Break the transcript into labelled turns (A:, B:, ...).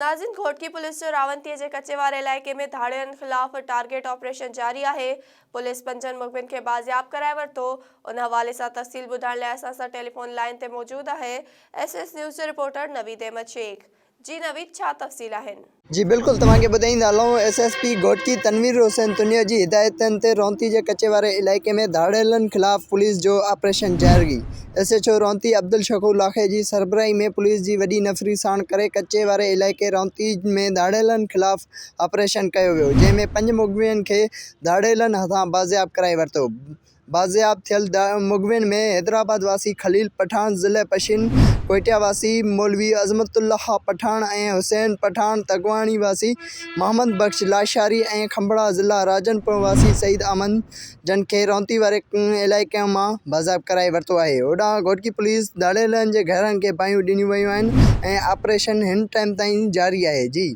A: नाज़रीन, घोटकी पुलिस जो रावंतीअ जे कचेवारे इलाइक़े में धाड़ियुनि ख़िलाफ़ टारगेट ऑपरेशन जारी आहे। पुलिस 5 मुख़बिन खे बाज़ियाब कराए वरितो। उन हवाले सां तफ़सील ॿुधाइण लाइ असां सां टेलीफोन लाइन ते मौजूद आहे SS न्यूज़ जो रिपोर्टर नवीद अहमद शेख। जी नवीद, छा तफ़सील आहिनि?
B: जी बिल्कुल, तव्हांखे ॿुधाईंदा हलूं। SSP घोटकी तनवीर हुसैन तुनिया जी हिदायतनि ते रौंती जे कचे वारे इलाइक़े में धाड़ेलनि ख़िलाफ़ पुलिस जो ऑपरेशन जारी। SHO रौंती अब्दुल शकूर लाखे जी सरबराही में पुलिस जी वॾी नफ़री साण करे कचे वारे इलाइक़े रौंती में धाड़ेलनि ख़िलाफ़ ऑपरेशन कयो वियो, जंहिंमें 5 मुख़बिरनि खे धाड़ेलनि हथां बाज़ियाब कराए वरितो। बाज़ियाब थियल मुख़बिरनि में हैदराबाद वासी खलील पठान, ज़िले पश्चिम कोयटा वासी मौलवी अज़मतुल्लाह पठान ऐं हुसैन पठान, तगवाणी वासी मोहम्मद बख्श लाशारी ऐं खंभड़ा ज़िला राजनपुर वासी सईद अहमद जन खे रौंती वारे इलाइक़े मां बाज़ियाब कराए वरितो आहे। होॾां घोटकी पुलिस धाड़ेलनि जे घरनि खे बाहियूं ॾिनियूं वयूं आहिनि ऐं ऑपरेशन हिन टाइम ताईं जारी आहे। जी।